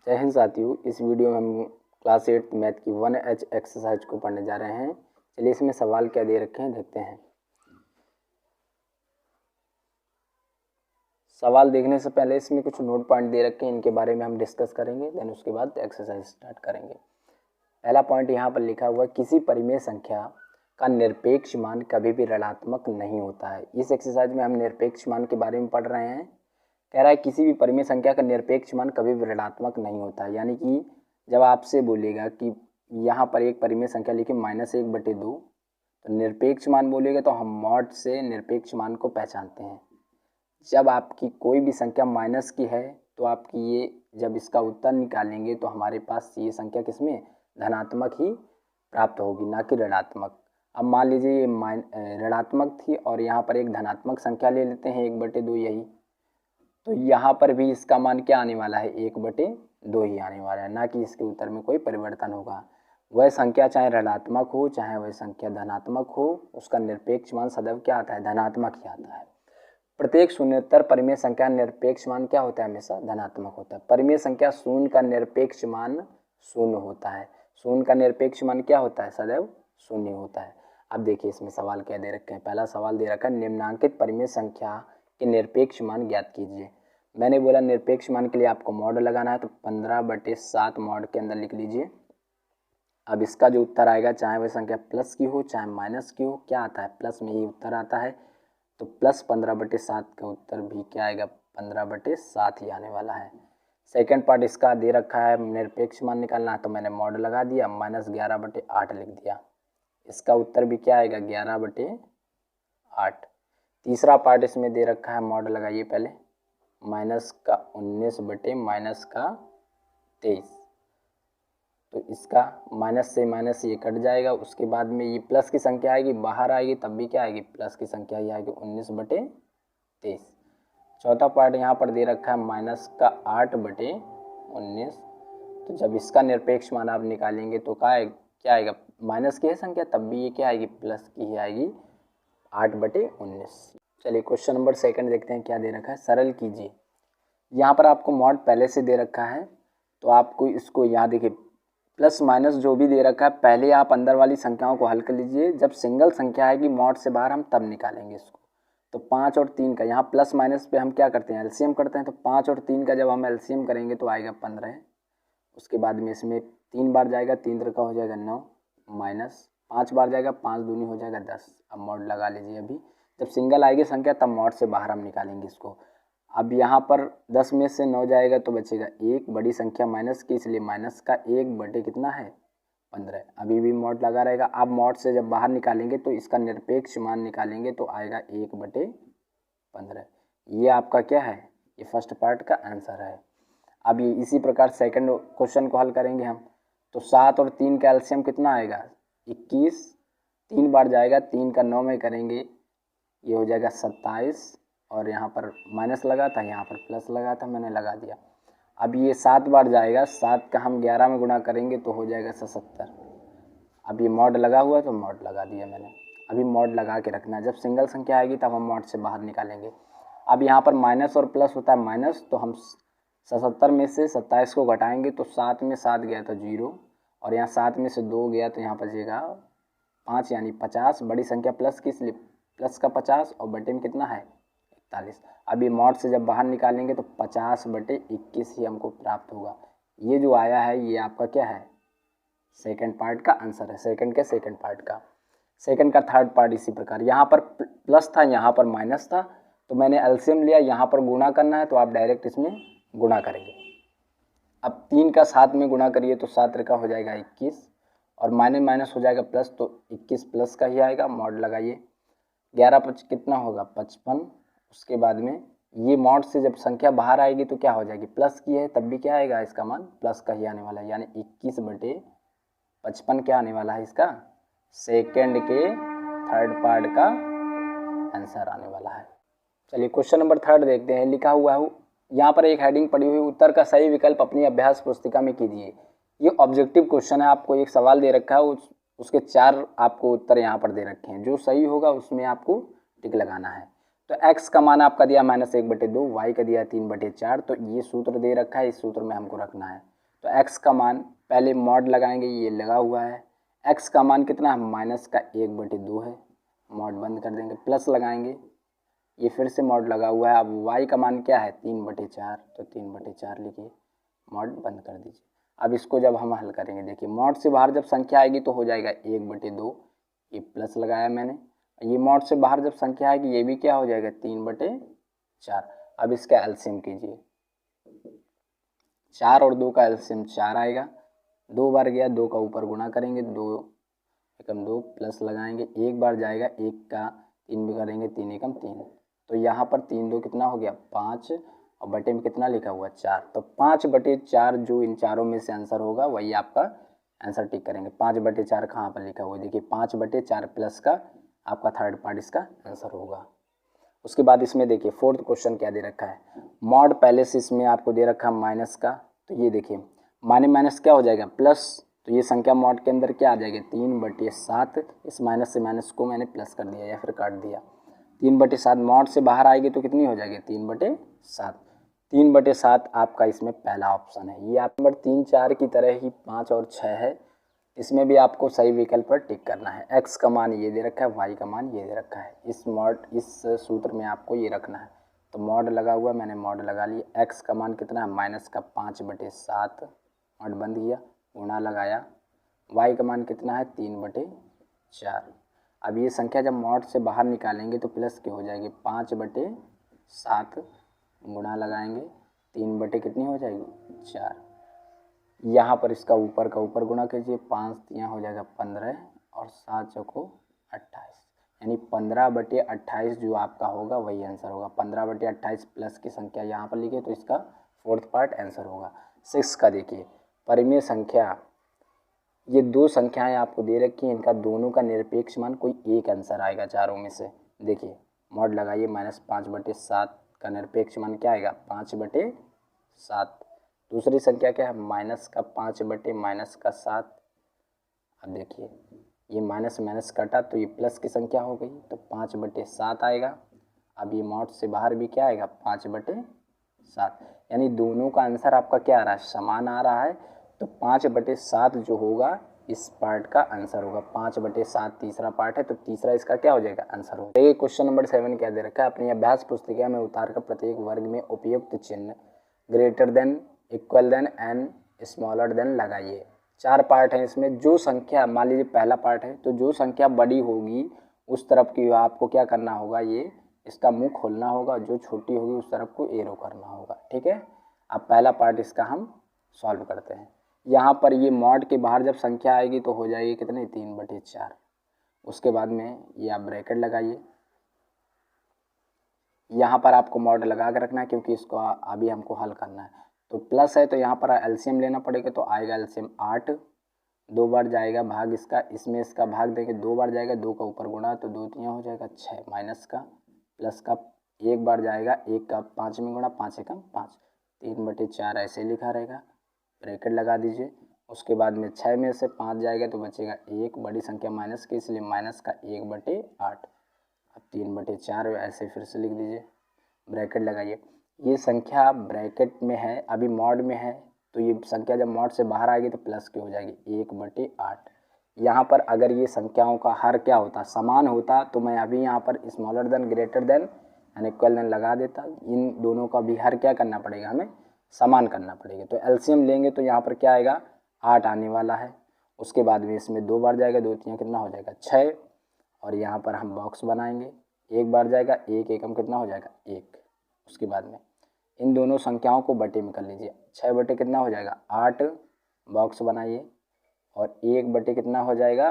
जय हिंद साथियों, इस वीडियो में हम क्लास 8 मैथ की 1H एक्सरसाइज को पढ़ने जा रहे हैं। चलिए इसमें सवाल क्या दे रखे हैं देखते हैं। सवाल देखने से पहले इसमें कुछ नोट पॉइंट दे रखे हैं, इनके बारे में हम डिस्कस करेंगे, देन उसके बाद एक्सरसाइज स्टार्ट करेंगे। पहला पॉइंट यहाँ पर लिखा हुआ है, किसी परिमेय संख्या का निरपेक्ष मान कभी भी ऋणात्मक नहीं होता है। इस एक्सरसाइज में हम निरपेक्ष मान के बारे में पढ़ रहे हैं। कह रहा है किसी भी परिमेय संख्या का निरपेक्ष मान कभी भी ऋणात्मक नहीं होता है। यानी कि जब आपसे बोलेगा कि यहाँ पर एक परिमेय संख्या लिखी -1/2, तो निरपेक्ष मान बोलेगा तो हम मॉड से निरपेक्ष मान को पहचानते हैं। जब आपकी कोई भी संख्या माइनस की है तो आपकी ये जब इसका उत्तर निकालेंगे तो हमारे पास ये संख्या किसमें धनात्मक ही प्राप्त होगी, ना कि ऋणात्मक। अब मान लीजिए ये ऋणात्मक थी और यहाँ पर एक धनात्मक संख्या ले लेते हैं 1/2 यही, तो यहाँ पर भी इसका मान क्या आने वाला है 1/2 ही आने वाला है, ना कि इसके उत्तर में कोई परिवर्तन होगा। वह संख्या चाहे ऋणात्मक हो चाहे वह संख्या धनात्मक हो, उसका निरपेक्ष मान सदैव क्या आता है, धनात्मक ही आता है। प्रत्येक शून्योत्तर परिमेय संख्या निरपेक्ष मान क्या होता है, हमेशा धनात्मक होता है। परिमेय संख्या शून्य का निरपेक्ष मान शून्य होता है। शून्य का निरपेक्ष मान क्या होता है, सदैव शून्य होता है। अब देखिए इसमें सवाल क्या दे रखे हैं। पहला सवाल दे रखा है, निम्नांकित परिमेय संख्या के निरपेक्ष मान ज्ञात कीजिए। मैंने बोला निरपेक्ष मान के लिए आपको मॉड लगाना है, तो 15/7 मॉड के अंदर लिख लीजिए। अब इसका जो उत्तर आएगा, चाहे वह संख्या प्लस की हो चाहे माइनस की हो, क्या आता है, प्लस में ही उत्तर आता है। तो प्लस 15/7 का उत्तर भी क्या आएगा, 15/7 ही आने वाला है। सेकंड पार्ट इसका दे रखा है, निरपेक्ष मान निकालना है, तो मैंने मॉड लगा दिया, -11/8 लिख दिया। इसका उत्तर भी क्या आएगा, 11/8। तीसरा पार्ट इसमें दे रखा है, मॉड लगाइए पहले, -19/-23। तो इसका माइनस से माइनस ये कट जाएगा, उसके बाद में ये प्लस की संख्या आएगी, बाहर आएगी तब भी क्या आएगी, प्लस की संख्या ही आएगी, 19/23। चौथा पार्ट यहाँ पर दे रखा है, -8/19। तो जब इसका निरपेक्ष मान आप निकालेंगे तो क्या आएगा, माइनस की है संख्या तब भी ये क्या आएगी, प्लस की ही आएगी, 8/19। चलिए क्वेश्चन नंबर सेकंड देखते हैं क्या दे रखा है, सरल कीजिए। यहाँ पर आपको मॉड पहले से दे रखा है, तो आपको इसको यहाँ देखिए प्लस माइनस जो भी दे रखा है, पहले आप अंदर वाली संख्याओं को हल कर लीजिए। जब सिंगल संख्या आएगी मॉड से बाहर, हम तब निकालेंगे इसको। तो 5 और 3 का यहाँ प्लस माइनस पे हम क्या करते हैं, एलसीएम करते हैं। तो 5 और 3 का जब हम एलसीएम करेंगे तो आएगा 15। उसके बाद में इसमें 3 बार जाएगा, 3 का हो जाएगा 9, माइनस 5 बार जाएगा, 5 दूनी हो जाएगा 10। अब मॉड लगा लीजिए। अभी जब सिंगल आएगी संख्या तब मॉड से बाहर हम निकालेंगे इसको। अब यहाँ पर 10 में से 9 जाएगा तो बचेगा 1, बड़ी संख्या माइनस की, इसलिए माइनस का 1 कितना है, 15। अभी भी मॉड लगा रहेगा। अब मॉड से जब बाहर निकालेंगे तो इसका निरपेक्ष मान निकालेंगे तो आएगा 1/15। ये आपका क्या है, ये फर्स्ट पार्ट का आंसर है। अब ये इसी प्रकार सेकंड क्वेश्चन को हल करेंगे हम। तो 7 और 3 का एलसीएम कितना आएगा, 21। 3 बार जाएगा, 3 का 9 में करेंगे, ये हो जाएगा 27। और यहाँ पर माइनस लगा था, यहाँ पर प्लस लगा था, मैंने लगा दिया। अब ये 7 बार जाएगा, 7 का हम 11 में गुणा करेंगे तो हो जाएगा 77। अब ये मॉड लगा हुआ है तो मॉड लगा दिया मैंने। अभी मॉड लगा के रखना है, जब सिंगल संख्या आएगी तब हम मॉड से बाहर निकालेंगे। अब यहाँ पर माइनस और प्लस होता है माइनस, तो हम 77 में से 27 को घटाएंगे तो 7 में 7 गया तो 0, और यहाँ 7 में से 2 गया तो यहाँ बचेगा 5 यानी 50। बड़ी संख्या प्लस की, इसलिए प्लस का 50, और बटे में कितना है 41। अब ये मॉड से जब बाहर निकालेंगे तो 50/21 ही हमको प्राप्त होगा। ये जो आया है ये आपका क्या है, सेकंड पार्ट का आंसर है, सेकंड पार्ट का। सेकंड का थर्ड पार्ट इसी प्रकार, यहाँ पर प्लस था यहाँ पर माइनस था, तो मैंने एलसीएम लिया, यहाँ पर गुणा करना है तो आप डायरेक्ट इसमें गुणा करेंगे। अब 3 का 7 में गुणा करिए तो 7 का हो जाएगा 21, और माइनस हो जाएगा प्लस, तो 21 प्लस का ही आएगा। मॉड लगाइए, 11 कितना होगा 55। उसके बाद में ये मॉड से जब संख्या बाहर आएगी तो क्या हो जाएगी, प्लस की है तब भी क्या आएगा, इसका मान प्लस का ही आने वाला है, यानी 21/55 क्या आने वाला है, इसका सेकंड के थर्ड पार्ट का आंसर आने वाला है। चलिए क्वेश्चन नंबर थर्ड देखते हैं। लिखा हुआ है, यहाँ पर एक हेडिंग पड़ी हुई, उत्तर का सही विकल्प अपनी अभ्यास पुस्तिका में कीजिए। ये ऑब्जेक्टिव क्वेश्चन है, आपको एक सवाल दे रखा है, उसके 4 आपको उत्तर यहाँ पर दे रखे हैं। जो सही होगा उसमें आपको टिक लगाना है। तो x का मान आपका दिया -1/2, y का दिया 3/4। तो ये सूत्र दे रखा है, इस सूत्र में हमको रखना है। तो x का मान पहले मॉड लगाएंगे, ये लगा हुआ है, x का मान कितना है माइनस का 1/2 है, मॉड बंद कर देंगे, प्लस लगाएंगे, ये फिर से मॉड लगा हुआ है। अब y का मान क्या है 3/4, तो 3/4 लिखिए, मॉड बंद कर दीजिए। अब इसको जब हम हल करेंगे, देखिए मॉड से बाहर जब संख्या आएगी तो हो जाएगा 1/2, ये प्लस लगाया मैंने, ये मॉड से बाहर जब संख्या आएगी ये भी क्या हो जाएगा 3/4। अब इसका एलसीएम कीजिए, 4 और 2 का एलसीएम 4 आएगा, 2 बार गया, 2 का ऊपर गुणा करेंगे, 2 एकम 2 प्लस लगाएंगे, एक बार जाएगा, 1 का 3 भी करेंगे, 3 एकम 3, तो यहाँ पर 3 2 कितना हो गया 5 और बटे में कितना लिखा हुआ 4, तो 5/4 जो इन चारों में से आंसर होगा वही आपका आंसर टिक करेंगे। 5/4 कहाँ पर लिखा हुआ है, देखिए 5/4 प्लस का आपका थर्ड पार्ट इसका आंसर होगा। उसके बाद इसमें देखिए फोर्थ क्वेश्चन क्या दे रखा है, मॉड पहले से इसमें आपको दे रखा है माइनस का, तो ये देखिए माइनस क्या हो जाएगा प्लस, तो ये संख्या मॉड के अंदर क्या आ जाएगी 3/7, इस माइनस से माइनस को मैंने प्लस कर दिया या फिर काट दिया, 3/7 मॉड से बाहर आएगी तो कितनी हो जाएगी 3/7, 3/7 आपका इसमें पहला ऑप्शन है। ये आप नंबर 3 4 की तरह ही 5 और 6 है, इसमें भी आपको सही विकल्प पर टिक करना है। x का मान ये दे रखा है, y का मान ये दे रखा है, इस सूत्र में आपको ये रखना है। तो मॉड लगा हुआ, मैंने मॉड लगा लिया, x का मान कितना है माइनस का 5/7, मॉड बंद किया, गुणा लगाया, y का मान कितना है 3/4। अब ये संख्या जब मॉड से बाहर निकालेंगे तो प्लस की हो जाएगी 5/7, गुणा लगाएंगे, 3 बटे कितनी हो जाएगी 4, यहाँ पर इसका ऊपर का ऊपर गुणा कीजिए, 5 यहाँ हो जाएगा 15 और 7 चौको 28, यानी 15/28 जो आपका होगा वही आंसर होगा। 15/28 प्लस की संख्या यहाँ पर लिखिए तो इसका फोर्थ पार्ट आंसर होगा। 6 का देखिए परिमेय संख्या, ये दो संख्याएं आपको दे रखी हैं, इनका दोनों का निरपेक्ष मान कोई एक आंसर आएगा चारों में से। देखिए मॉड लगाइए, -5/7 का निरपेक्ष मान क्या आएगा 5/7, दूसरी संख्या क्या है -5/-7। अब देखिए ये माइनस माइनस कटा तो ये प्लस की संख्या हो गई, तो 5/7 आएगा। अब ये मॉड से बाहर भी क्या आएगा 5/7, यानी दोनों का आंसर आपका क्या आ रहा है समान आ रहा है, तो 5/7 जो होगा इस पार्ट का आंसर होगा। 5/7 तीसरा पार्ट है, तो तीसरा इसका क्या हो जाएगा आंसर होगा। देखिए क्वेश्चन नंबर 7 क्या दे रखा है, अपनी अभ्यास पुस्तिका में उतार कर प्रत्येक वर्ग में उपयुक्त चिन्ह greater than, equal than and smaller than लगाइए। 4 पार्ट हैं इसमें, जो संख्या मान लीजिए पहला पार्ट है, तो जो संख्या बड़ी होगी उस तरफ की आपको क्या करना होगा, ये इसका मुंह खोलना होगा, जो छोटी होगी उस तरफ को एरो करना होगा। ठीक है, अब पहला पार्ट इसका हम सॉल्व करते हैं। यहाँ पर ये मॉड के बाहर जब संख्या आएगी तो हो जाएगी कितनी 3/4। उसके बाद में ये आप ब्रैकेट लगाइए, यहाँ पर आपको मॉड लगा के रखना है क्योंकि इसको अभी हमको हल करना है। तो प्लस है तो यहाँ पर एलसीएम लेना पड़ेगा, तो आएगा एलसीएम 8, 2 बार जाएगा भाग इसका, इसमें इसका भाग देंगे, 2 बार जाएगा, 2 का ऊपर गुणा तो 2 3 हो जाएगा 6, माइनस का प्लस का 1 बार जाएगा, 1 का 5 में गुणा, 5 एकम 5, 3/4 ऐसे लिखा रहेगा, ब्रैकेट लगा दीजिए। उसके बाद में 6 में से 5 जाएगा तो बचेगा 1, बड़ी संख्या माइनस की इसलिए माइनस का 1/8, अब 3/4 ऐसे फिर से लिख दीजिए, ब्रैकेट लगाइए। ये संख्या ब्रैकेट में है, अभी मॉड में है, तो ये संख्या जब मॉड से बाहर आएगी तो प्लस की हो जाएगी 1/8। यहाँ पर अगर ये संख्याओं का हर क्या होता समान होता तो मैं अभी यहाँ पर smaller than, greater than and equal than लगा देता। इन दोनों का भी हर क्या करना पड़ेगा, हमें समान करना पड़ेगा। तो एलसीएम लेंगे तो यहाँ पर क्या आएगा 8 आने वाला है। उसके बाद में इसमें 2 बार जाएगा, 2 3 कितना हो जाएगा 6, और यहाँ पर हम बॉक्स बनाएंगे, 1 बार जाएगा, 1 एकम कितना हो जाएगा 1। उसके बाद में इन दोनों संख्याओं को बटे में कर लीजिए, 6 बटे कितना हो जाएगा 8, बॉक्स बनाइए, और 1 बटे कितना हो जाएगा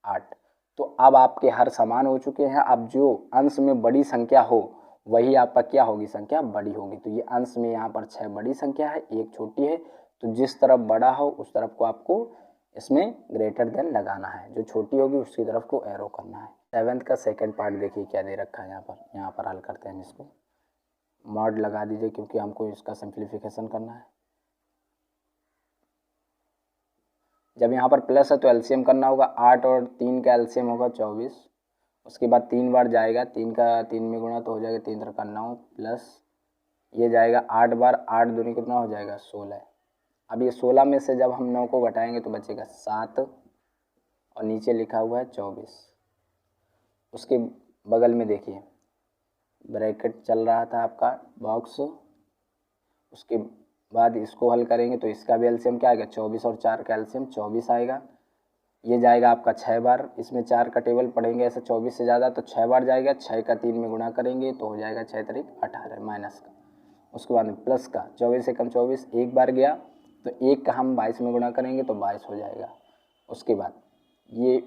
8। तो अब आपके हर समान हो चुके हैं। अब जो अंश में बड़ी संख्या हो वही आपका क्या होगी, संख्या बड़ी होगी। तो ये अंश में यहाँ पर 6 बड़ी संख्या है, 1 छोटी है, तो जिस तरफ बड़ा हो उस तरफ को आपको इसमें ग्रेटर देन लगाना है, जो छोटी होगी उसकी तरफ को एरो करना है। 7th का सेकंड पार्ट देखिए क्या दे रखा है, यहाँ पर हल करते हैं इसको। मॉड लगा दीजिए क्योंकि हमको इसका सिंप्लीफिकेशन करना है। जब यहाँ पर प्लस है तो एलसीएम करना होगा, 8 और 3 का एलसीएम होगा 24। उसके बाद 3 बार जाएगा, 3 का 3 में गुणा तो हो जाएगा 3 3 9 प्लस ये जाएगा 8 बार, 8 दूनी कितना हो जाएगा 16, अब ये 16 में से जब हम 9 को घटाएंगे तो बचेगा 7 और नीचे लिखा हुआ है 24। उसके बगल में देखिए ब्रैकेट चल रहा था आपका बॉक्स, उसके बाद इसको हल करेंगे तो इसका भी एलसीएम क्या आएगा 24 और 4 का एलसीएम 24 आएगा। ये जाएगा आपका 6 बार, इसमें 4 का टेबल पढ़ेंगे ऐसे 24 से ज़्यादा तो 6 बार जाएगा, 6 का 3 में गुणा करेंगे तो हो जाएगा 6 तारीख 18 माइनस का। उसके बाद में प्लस का 24 से कम 24 एक बार गया तो 1 का हम 22 में गुणा करेंगे तो 22 हो जाएगा। उसके बाद ये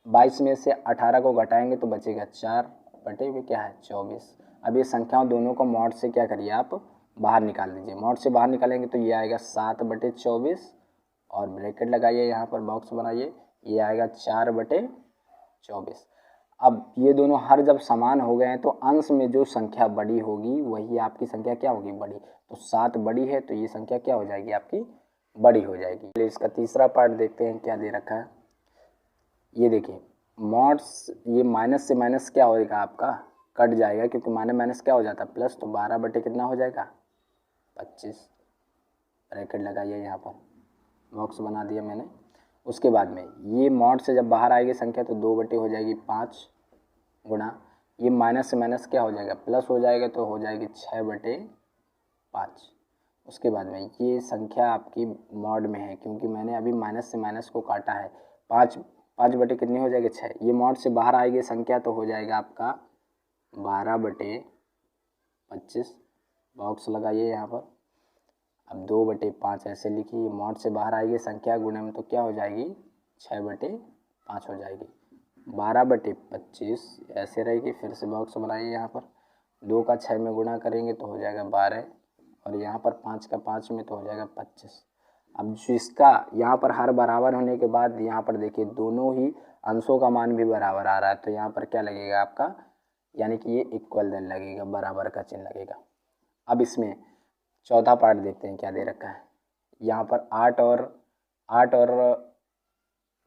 22 में से 18 को घटाएंगे तो बचेगा 4 बटे में क्या है 24। अब ये संख्याओं दोनों को मॉड से क्या करिए आप बाहर निकाल दीजिए। मॉड से बाहर निकालेंगे तो ये आएगा 7 बटे 24 और ब्रैकेट लगाइए, यहाँ पर बॉक्स बनाइए, ये आएगा 4 बटे 24। अब ये दोनों हर जब समान हो गए हैं तो अंश में जो संख्या बड़ी होगी वही आपकी संख्या क्या होगी बड़ी। तो 7 बड़ी है तो ये संख्या क्या हो जाएगी आपकी बड़ी हो जाएगी। चलिए इसका तीसरा पार्ट देखते हैं क्या दे रखा है। ये देखिए मॉड्स, ये माइनस से माइनस क्या होएगा आपका कट जाएगा, क्योंकि माइनस माइनस क्या हो जाता है प्लस, तो 12 बटे कितना हो जाएगा 25। ब्रैकेट लगाइए, यहाँ पर बॉक्स बना दिया मैंने। उसके बाद में ये मॉड से जब बाहर आएगी संख्या तो 2 बटे हो जाएगी 5 गुणा ये माइनस से माइनस क्या हो जाएगा प्लस हो जाएगा तो हो जाएगी 6 बटे 5। उसके बाद में ये संख्या आपकी मॉड में है क्योंकि मैंने अभी माइनस से माइनस को काटा है। 5 बटे कितनी हो जाएगी 6। ये मॉड से बाहर आएगी संख्या तो हो जाएगा आपका 12 बटे 25। बॉक्स लगाइए यहाँ पर। अब 2 बटे 5 ऐसे लिखिए, मॉड से बाहर आएगी संख्या गुणे में तो क्या हो जाएगी 6 बटे 5 हो जाएगी। 12 बटे 25 ऐसे रहेगी। फिर से बॉक्स बनाइए यहाँ पर। 2 का 6 में गुणा करेंगे तो हो जाएगा 12 और यहाँ पर 5 का 5 में तो हो जाएगा 25। अब जो इसका यहाँ पर हर बराबर होने के बाद यहाँ पर देखिए दोनों ही अंशों का मान भी बराबर आ रहा है तो यहाँ पर क्या लगेगा आपका, यानी कि ये इक्वल देन लगेगा, बराबर का चिन्ह लगेगा। अब इसमें चौथा पार्ट देखते हैं क्या दे रखा है। यहाँ पर 8 और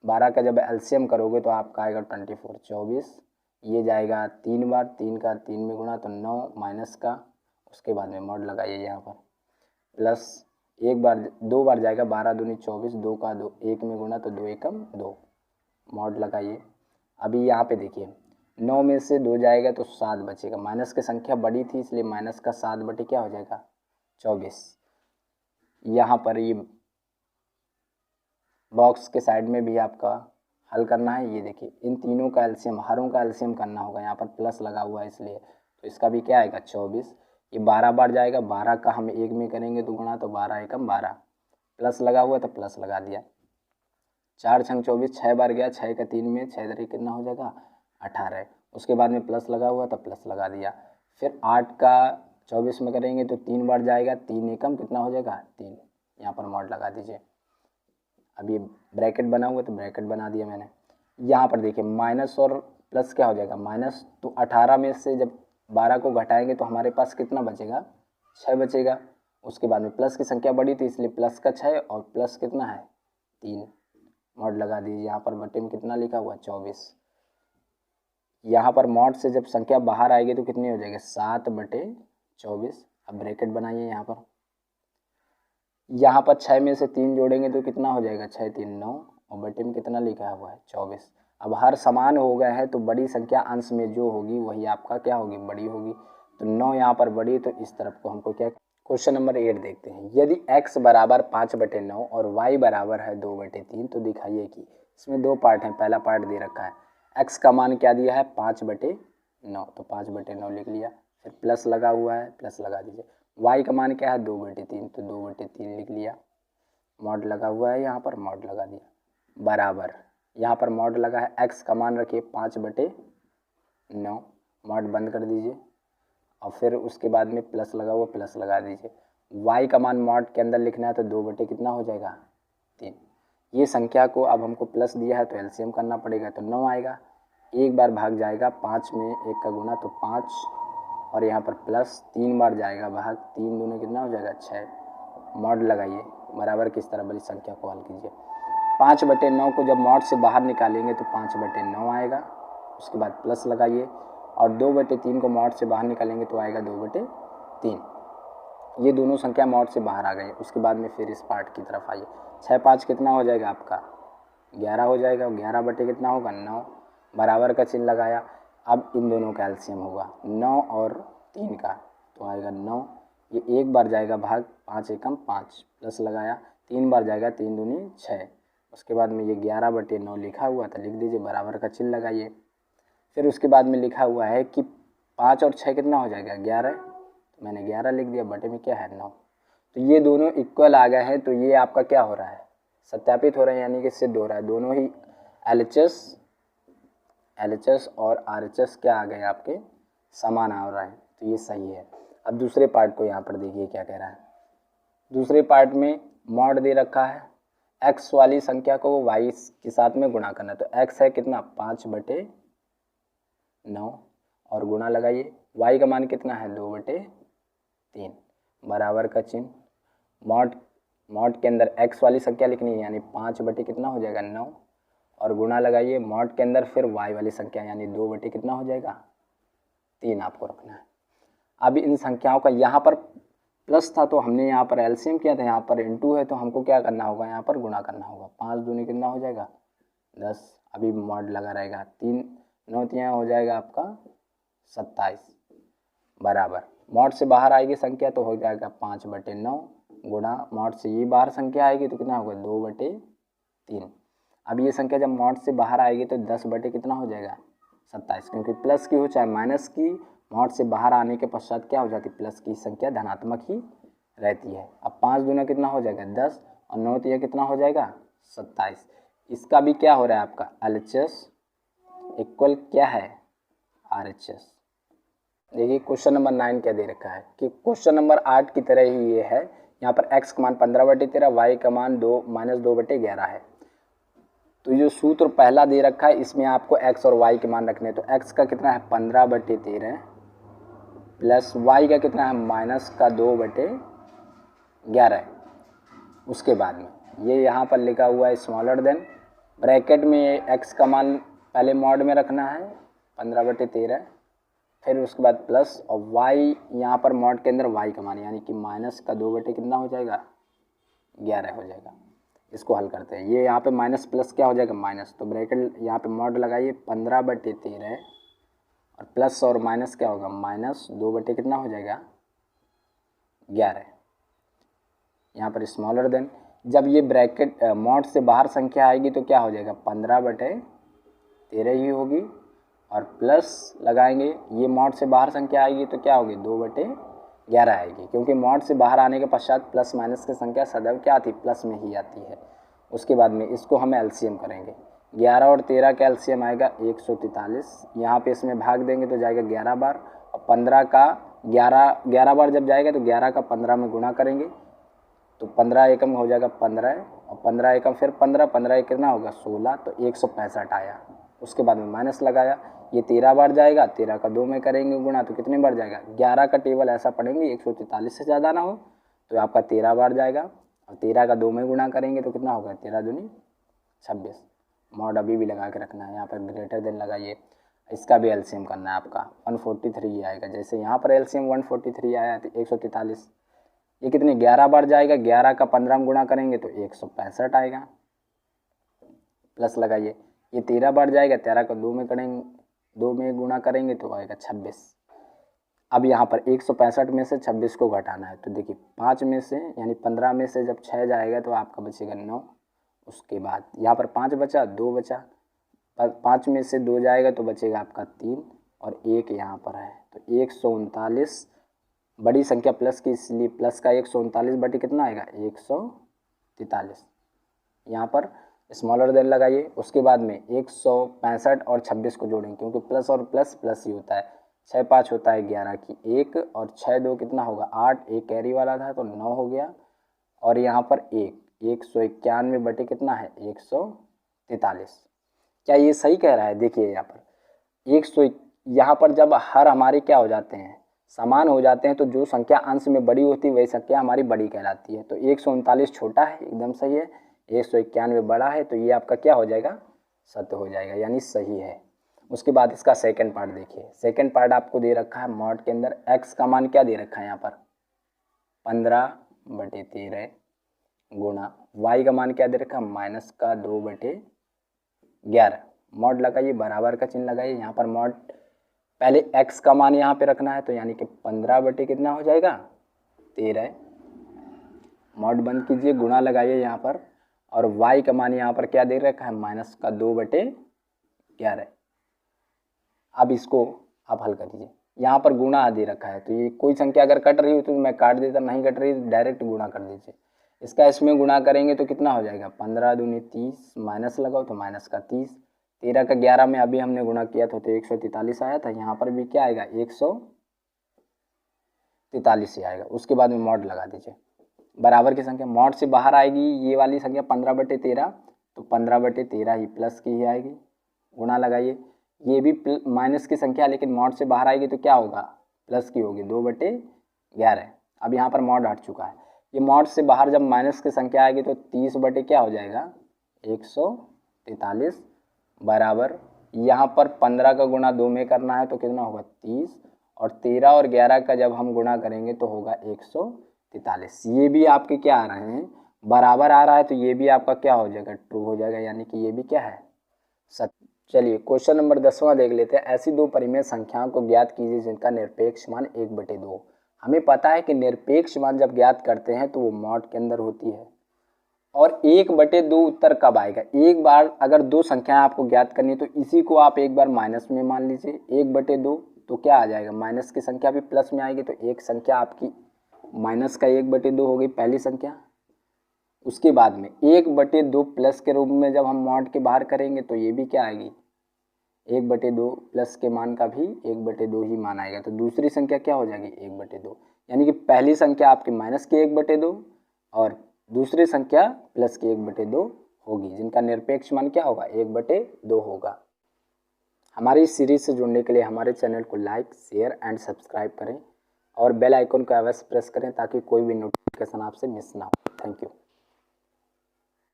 12 का जब एलसीएम करोगे तो आपका आएगा 24 24। ये जाएगा 3 बार, 3 का 3 में गुणा तो 9 माइनस का। उसके बाद में मॉड लगाइए यहाँ पर प्लस 2 बार जाएगा 12 दूनी 24, 2 का 2 1 में गुणा तो 2 एकम 2 मॉड लगाइए। अभी यहाँ पे देखिए 9 में से 2 जाएगा तो 7 बचेगा। माइनस की संख्या बड़ी थी इसलिए माइनस का 7 बटे क्या हो जाएगा 24। यहाँ पर ये बॉक्स के साइड में भी आपका हल करना है। ये देखिए इन तीनों का एलसीएम, हरों का एलसीएम करना होगा। यहाँ पर प्लस लगा हुआ है इसलिए तो इसका भी क्या आएगा 24। ये 12 बार जाएगा, 12 का हम 1 में करेंगे तो गुणा तो 12 एकम 12, प्लस लगा हुआ तो प्लस लगा दिया। 4 छंग 24, 6 बार गया, 6 का 3 में 6 तरीके कितना हो जाएगा 18। उसके बाद में प्लस लगा हुआ तो प्लस लगा दिया। फिर 8 का 24 में करेंगे तो 3 बार जाएगा, 3 एकम कितना हो जाएगा 3। यहाँ पर मॉड लगा दीजिए। अब ये ब्रैकेट बना हुआ तो ब्रैकेट बना दिया मैंने। यहाँ पर देखिए माइनस और प्लस क्या हो जाएगा माइनस, तो 18 में से जब 12 को घटाएंगे तो हमारे पास कितना बचेगा 6 बचेगा। उसके बाद में प्लस की संख्या बड़ी थी इसलिए प्लस का 6 और प्लस कितना है 3। मॉड लगा दीजिए। यहाँ पर बटे में कितना लिखा हुआ 24। यहाँ पर मॉड से जब संख्या बाहर आएगी तो कितनी हो जाएगी 7 बटे 24। अब ब्रैकेट बनाइए यहाँ पर। यहाँ पर 6 में से 3 जोड़ेंगे तो कितना हो जाएगा 6 3 9 और बटे में कितना लिखा हुआ है 24। अब हर समान हो गए हैं तो बड़ी संख्या अंश में जो होगी वही आपका क्या होगी बड़ी होगी। तो 9 यहाँ पर बड़ी, तो इस तरफ को हमको क्या। क्वेश्चन नंबर 8 देखते हैं। यदि x बराबर 5 बटे 9 और y बराबर है 2 बटे 3 तो दिखाइए कि इसमें 2 पार्ट हैं। पहला पार्ट दे रखा है x का मान क्या दिया है 5 बटे 9 तो 5 बटे 9 लिख लिया। फिर प्लस लगा हुआ है प्लस लगा दीजिए। y का मान क्या है 2 बटे 3 तो 2 बटे 3 लिख लिया। मॉड लगा हुआ है यहाँ पर मॉड लगा दिया बराबर। यहाँ पर मॉड लगा है x का मान रखिए 5 बटे 9, मॉड बंद कर दीजिए और फिर उसके बाद में प्लस लगा हुआ प्लस लगा दीजिए। y का मान मॉड के अंदर लिखना है तो 2 बटे कितना हो जाएगा 3। ये संख्या को अब हमको प्लस दिया है तो एलसीएम करना पड़ेगा तो 9 आएगा। एक बार भाग जाएगा 5 में 1 का गुना तो 5 और यहाँ पर प्लस 3 बार जाएगा भाग, 3 दूने कितना हो जाएगा 6। मॉड लगाइए बराबर किस तरह बड़ी संख्या को हल कीजिए। 5 बटे 9 को जब मॉड से बाहर निकालेंगे तो 5 बटे 9 आएगा। उसके बाद प्लस लगाइए और 2 बटे 3 को मॉड से बाहर निकालेंगे तो आएगा 2 बटे 3। ये दोनों संख्या मॉड से बाहर आ गई। उसके बाद में फिर इस पार्ट की तरफ आइए। 6 5 कितना हो जाएगा आपका 11 हो जाएगा। 11 बटे कितना होगा 9, बराबर का चिन्ह लगाया। अब इन दोनों का एलसीएम होगा 9 और 3 का, तो आएगा 9। ये एक बार जाएगा भाग 5 एकम 5, प्लस लगाया 3 बार जाएगा 3 दूनी 6। उसके बाद में ये 11 बटे 9 लिखा हुआ था, लिख दीजिए, बराबर का चिन्ह लगाइए। फिर उसके बाद में लिखा हुआ है कि 5 और 6 कितना हो जाएगा 11, तो मैंने 11 लिख दिया, बटे में क्या है 9। तो ये दोनों इक्वल आ गए हैं, तो ये आपका क्या हो रहा है सत्यापित हो रहा है, यानी कि सिद्ध हो रहा है। दोनों ही LHS और RHS क्या आ गए आपके समान आ रहा है, तो ये सही है। अब दूसरे पार्ट को यहाँ पर देखिए क्या कह रहा है। दूसरे पार्ट में मॉड दे रखा है, x वाली संख्या को y के साथ में गुणा करना है। तो x है कितना 5 बटे 9 और गुणा लगाइए। y का मान कितना है 2 बटे 3, बराबर का चिन्ह। मॉड के अंदर x वाली संख्या लिखनी है, यानी 5 बटे कितना हो जाएगा 9 और गुणा लगाइए। मॉड के अंदर फिर y वाली संख्या, यानी 2 बटे कितना हो जाएगा 3 आपको रखना है। अब इन संख्याओं का यहाँ पर प्लस था तो हमने यहाँ पर एलसीएम किया था, यहाँ पर इनटू है तो हमको क्या करना होगा यहाँ पर गुणा करना होगा। 5 दूनी कितना हो जाएगा 10, अभी मॉड लगा रहेगा। 3 9 3 हो जाएगा आपका 27, बराबर मॉड से बाहर आएगी संख्या तो हो जाएगा 5 बटे 9 गुणा मॉड से ये बाहर संख्या आएगी तो कितना होगा 2 बटे 3। अब ये संख्या जब मॉड से बाहर आएगी तो 10 बटे कितना हो जाएगा 27, क्योंकि प्लस की हो चाहे माइनस की, मॉड से बाहर आने के पश्चात क्या हो जाती है प्लस की संख्या धनात्मक ही रहती है। अब 5 दूना कितना हो जाएगा 10 और 9 3 कितना हो जाएगा 27। इसका भी क्या हो रहा है आपका LHS इक्वल क्या है RHS। देखिए क्वेश्चन नंबर 9 क्या दे रखा है कि क्वेश्चन नंबर 8 की तरह ही ये है। यहाँ पर x का मान 15 बटे 13, y का मान -2 बटे 11 है। तो जो सूत्र पहला दे रखा है इसमें आपको x और y के मान रखने हैं। तो x का कितना है 15 बटे 13 प्लस y का कितना है -2 बटे 11। उसके बाद में ये यहाँ पर लिखा हुआ है स्मॉलर देन, ब्रैकेट में x का मान पहले मॉड में रखना है 15 बटे 13, फिर उसके बाद प्लस और y यहाँ पर मॉड के अंदर y का मान यानी कि -2 बटे कितना हो जाएगा 11 हो जाएगा। इसको हल करते हैं। ये यहाँ पे माइनस प्लस क्या हो जाएगा माइनस, तो ब्रैकेट यहाँ पे मॉड लगाइए 15 बटे 13 और प्लस और माइनस क्या होगा -2 बटे कितना हो जाएगा 11। यहाँ पर स्मॉलर देन, जब ये ब्रैकेट मॉड से बाहर संख्या आएगी तो क्या हो जाएगा 15 बटे 13 ही होगी और प्लस लगाएंगे। ये मॉड से बाहर संख्या आएगी तो क्या होगी 2 बटे 11 आएगी, क्योंकि मॉड से बाहर आने के पश्चात प्लस माइनस की संख्या सदैव क्या आती प्लस में ही आती है। उसके बाद में इसको हम एलसीएम करेंगे। 11 और 13 का एलसीएम आएगा 143। यहाँ पे इसमें भाग देंगे तो जाएगा 11 बार और 15 का 11 बार जब जाएगा तो 11 का 15 में गुणा करेंगे तो 15 एकम हो जाएगा 15 और 15 एकम फिर 15 कितना होगा 16, तो 165 आया। उसके बाद में माइनस लगाया, ये 13 बार जाएगा, 13 का 2 में करेंगे गुणा तो कितने बार जाएगा 11 का टेबल ऐसा पढ़ेंगे 143 से ज़्यादा ना हो तो आपका 13 बार जाएगा और 13 का 2 में गुणा करेंगे तो कितना होगा 13 दूनी 26। मॉड अभी भी लगा के रखना है, यहाँ पर ग्रेटर देन लगाइए। इसका भी एलसीएम करना है आपका 143 आएगा। जैसे यहाँ पर एलसीएम 143 आया तो 143, ये कितने 11 बार जाएगा, 11 का 15 में गुणा करेंगे तो 165 आएगा। प्लस लगाइए, ये 13 बार जाएगा, 13 का 2 में करेंगे 2 में गुणा करेंगे तो आएगा 26। अब यहाँ पर 165 में से 26 को घटाना है तो देखिए 5 में से यानी 15 में से जब 6 जाएगा तो आपका बचेगा 9। उसके बाद यहाँ पर 5 बचा, 2 बचा, 5 में से 2 जाएगा तो बचेगा आपका 3 और 1 यहाँ पर है तो 139। बड़ी संख्या प्लस की इसलिए प्लस का 139 बटे कितना आएगा 143। यहाँ पर स्मॉलर देन लगाइए। उसके बाद में 165 और 26 को जोड़ेंगे क्योंकि प्लस और प्लस प्लस ही होता है। 6 5 होता है 11 की 1 और 6 2 कितना होगा 8, एक कैरी वाला था तो 9 हो गया और यहाँ पर 191 बटे कितना है 143। क्या ये सही कह रहा है? देखिए यहाँ पर 100 यहाँ पर जब हर हमारे क्या हो जाते हैं समान हो जाते हैं तो जो संख्या अंश में बड़ी होती है वही संख्या हमारी बड़ी कहलाती है। तो 139 छोटा है एकदम सही है, 191 बड़ा है तो ये आपका क्या हो जाएगा सत्य हो जाएगा यानी सही है। उसके बाद इसका सेकंड पार्ट देखिए। सेकंड पार्ट आपको दे रखा है मॉड के अंदर x का मान क्या दे रखा है यहाँ पर 15/13 गुणा y का मान क्या दे रखा, -2/11। मॉड लगाइए, बराबर का चिन्ह लगाइए, यहाँ पर मॉड पहले x का मान यहाँ पे रखना है, तो यानी कि 15 कितना हो जाएगा, 13। मॉड बंद कीजिए, गुणा लगाइए यहाँ पर, और y का मान यहाँ पर क्या दे रखा है, -2/11। अब इसको आप हल कर दीजिए, यहाँ पर गुणा दे रखा है, तो ये कोई संख्या अगर कट रही हो तो मैं काट देता, नहीं कट रही डायरेक्ट गुणा कर दीजिए। इसका इसमें गुणा करेंगे तो कितना हो जाएगा, 15 दूनी 30, माइनस लगाओ तो माइनस का 30, 13 का 11 में अभी हमने गुणा किया था तो 143 आया था, यहाँ पर भी क्या आएगा, 143 ही आएगा। उसके बाद में मॉड लगा दीजिए, बराबर की संख्या मॉड से बाहर आएगी ये वाली संख्या 15/13, तो 15/13 ही प्लस की ही आएगी। गुणा लगाइए, ये भी माइनस की संख्या, लेकिन मॉड से बाहर आएगी तो क्या होगा, प्लस की होगी, 2/11। अब यहाँ पर मॉड हट चुका है, ये मॉड से बाहर जब माइनस की संख्या आएगी तो 30 क्या हो जाएगा, 143 बराबर, यहाँ पर 15 का गुणा 2 में करना है तो कितना होगा 30, और 13 और 11 का जब हम गुणा करेंगे तो होगा 143। ये भी आपके क्या आ रहे हैं, बराबर आ रहा है, तो ये भी आपका क्या हो जाएगा, ट्रू हो जाएगा, यानी कि ये भी क्या है, सत्य। चलिए क्वेश्चन नंबर 10वां देख लेते हैं। ऐसी दो परिमेय संख्याओं को ज्ञात कीजिए जिनका निरपेक्ष मान 1/2। हमें पता है कि निरपेक्ष मान जब ज्ञात करते हैं तो वो मॉड के अंदर होती है, और 1/2 उत्तर कब आएगा, एक बार अगर दो संख्याएं आपको ज्ञात करनी है तो इसी को आप एक बार माइनस में मान लीजिए, 1/2 तो क्या आ जाएगा, माइनस की संख्या भी प्लस में आएगी, तो एक संख्या आपकी माइनस का 1/2 हो गई पहली संख्या। उसके बाद में 1/2 प्लस के रूप में जब हम मॉड के बाहर करेंगे तो ये भी क्या आएगी, 1/2 प्लस के मान का भी 1/2 ही मान आएगा, तो दूसरी संख्या क्या हो जाएगी, 1/2। यानी कि पहली संख्या आपकी माइनस की 1/2 और दूसरी संख्या प्लस की 1/2 होगी, जिनका निरपेक्ष मान क्या होगा, 1/2 होगा। हमारी इस सीरीज से जुड़ने के लिए हमारे चैनल को लाइक, शेयर एंड सब्सक्राइब करें, और बेल आइकन को अवश्य प्रेस करें ताकि कोई भी नोटिफिकेशन आपसे मिस ना हो। Thank you.